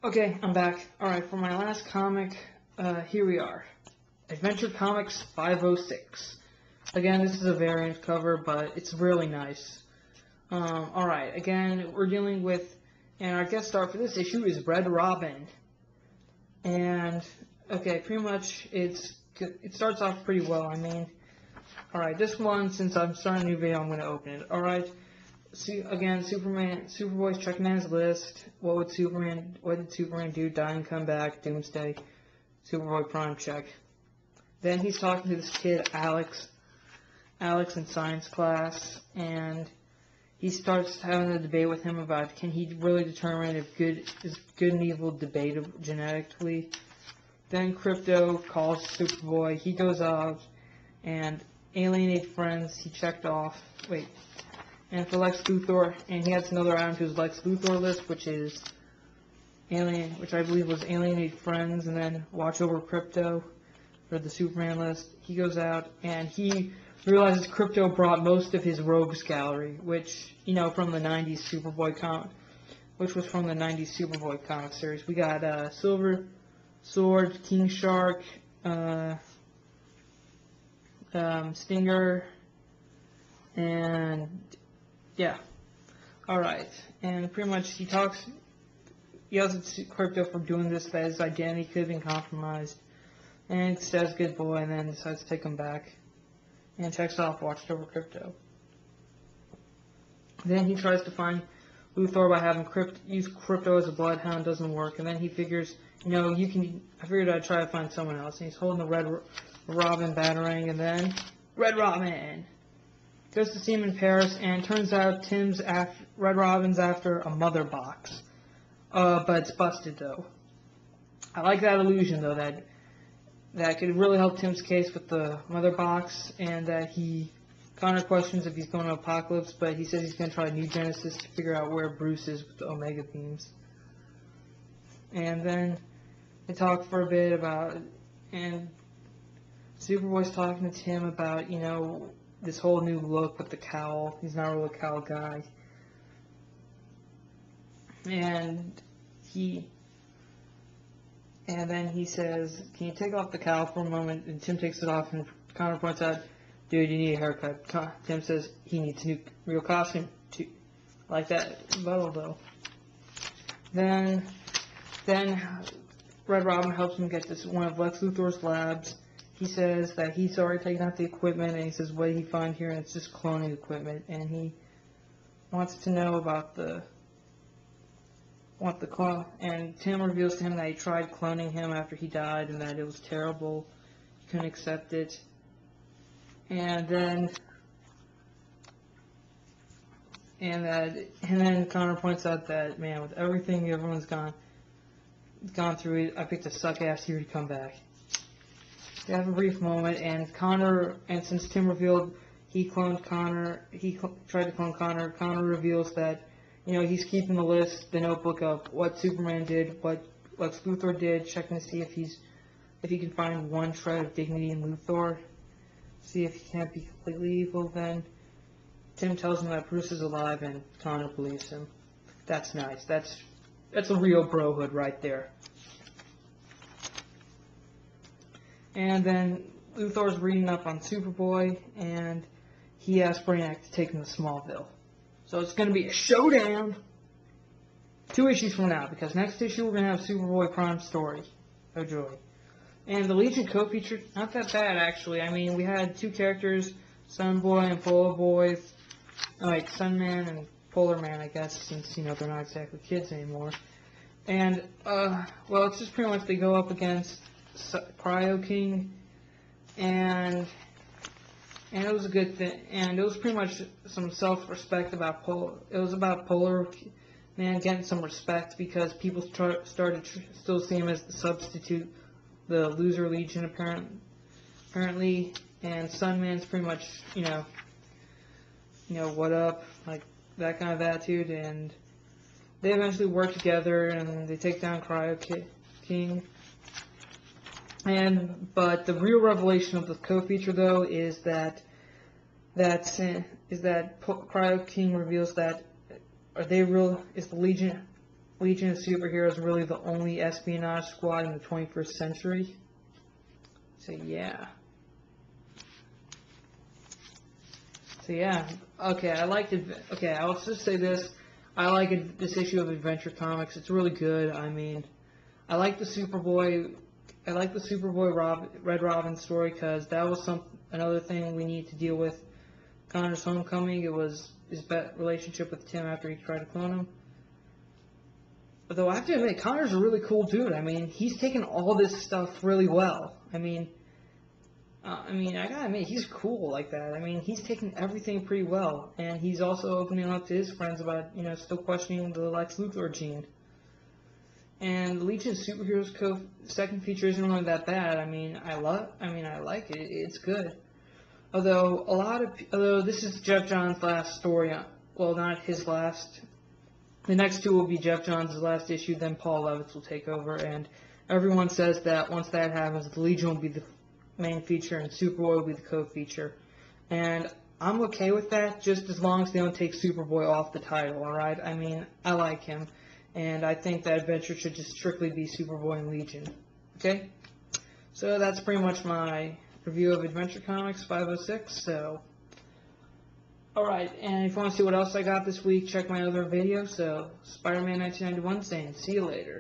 Okay, I'm back. Alright, for my last comic, here we are. Adventure Comics 506. Again, this is a variant cover, but it's really nice. Alright, again, we're dealing with, and our guest star for this issue is Red Robin. And, okay, pretty much, it starts off pretty well, Alright, this one, since I'm starting a new video, I'm going to open it. Alright. Again, Superboy's checking his list. What did Superman do? Die and come back. Doomsday. Superboy Prime check. Then he's talking to this kid, Alex in science class, and he starts having a debate with him about can he really determine if is good and evil debatable genetically. Then Crypto calls Superboy. He goes out and alienate friends. He checked off. Wait. And for Lex Luthor, and he adds another item to his Lex Luthor list, which I believe was alienate friends, and then watch over Crypto for the Superman list. He goes out and he realizes Crypto brought most of his rogues gallery, which from the '90s Superboy comic series. We got Silver Sword, King Shark, Stinger, and yeah. Alright. And pretty much he yells at Crypto for doing this, that his identity could have been compromised. And says good boy, and then decides to take him back. And checks off watched over Crypto. Then he tries to find Luthor by having use Crypto as a bloodhound. Doesn't work. And then he figures, I figured I'd try to find someone else. And he's holding the Red Robin batarang, and then Red Robin goes to see him in Paris, and turns out Red Robin's after a mother box. But it's busted, though. I like that illusion, though, that could really help Tim's case with the mother box, and that Connor questions if he's going to Apocalypse, but he says he's going to try New Genesis to figure out where Bruce is with the Omega beams. And then they talk for a bit about, and Superboy's talking to Tim about, this whole new look with the cowl. He's not really a cowl guy. And then he says, can you take off the cowl for a moment? And Tim takes it off, and Connor points out, dude, you need a haircut. Tim says he needs a new real costume. Like that bottle, though. Then Red Robin helps him get this one of Lex Luthor's labs. He says that he's already taken out the equipment, and he says, what did he find here? And it's just cloning equipment, and he wants to know about clone. And Tim reveals to him that he tried cloning him after he died, and that it was terrible. He couldn't accept it. And then Connor points out that, man, with everything everyone's gone through, I picked a suck-ass here to come back. They have a brief moment, and since Tim revealed he tried to clone Connor, Connor reveals that, he's keeping the list, the notebook of what Superman did, what Lex Luthor did, checking to see if he can find one shred of dignity in Luthor, see if he can't be completely evil. Then Tim tells him that Bruce is alive, and Connor believes him. That's nice. That's a real brohood right there. And then Luthor's reading up on Superboy, and he asks Brainiac to take him to Smallville. So it's going to be a showdown. 2 issues from now, because next issue we're going to have Superboy Prime story. Oh joy. And the Legion co-feature, not that bad actually. We had 2 characters, Sunboy and Polar Boy. Sunman and Polar Man, I guess, since, they're not exactly kids anymore. And, it's just pretty much they go up against Cryo-King, and it was a good thing, and it was pretty much some self-respect about it was about Polar Man getting some respect, because people started still see him as the substitute, the loser Legion apparently, and Sunman's pretty much, what up, like that kind of attitude, and they eventually work together, and they take down Cryo-King. But the real revelation of the co-feature, though, is that Cryo-King reveals that is the Legion Legion of Superheroes really the only espionage squad in the 21st century. So yeah. Okay, I liked it. Okay, I'll just say this. I like this issue of Adventure Comics. It's really good. I mean, I like the Superboy. I like the Superboy Red Robin story because that was another thing we need to deal with. Connor's homecoming. It was his relationship with Tim after he tried to clone him. Although I have to admit, Connor's a really cool dude. I mean, he's taken all this stuff really well. I mean, I gotta admit, he's cool like that. I mean, he's taking everything pretty well, and he's also opening up to his friends about, still questioning the Lex Luthor gene. And the Legion of Superheroes second feature isn't really that bad. I like it. It's good. Although this is Jeff Johns' last story. Well, not his last. The next two will be Jeff Johns' last issue. Then Paul Levitz will take over, and everyone says that once that happens, the Legion will be the main feature and Superboy will be the co-feature. And I'm okay with that, just as long as they don't take Superboy off the title, alright? I mean, I like him, and I think that adventure should just strictly be Superboy and Legion. Okay? So that's pretty much my review of Adventure Comics 506, so... Alright, and if you want to see what else I got this week, check my other video. So, Spider-Man 1991 saying, see you later.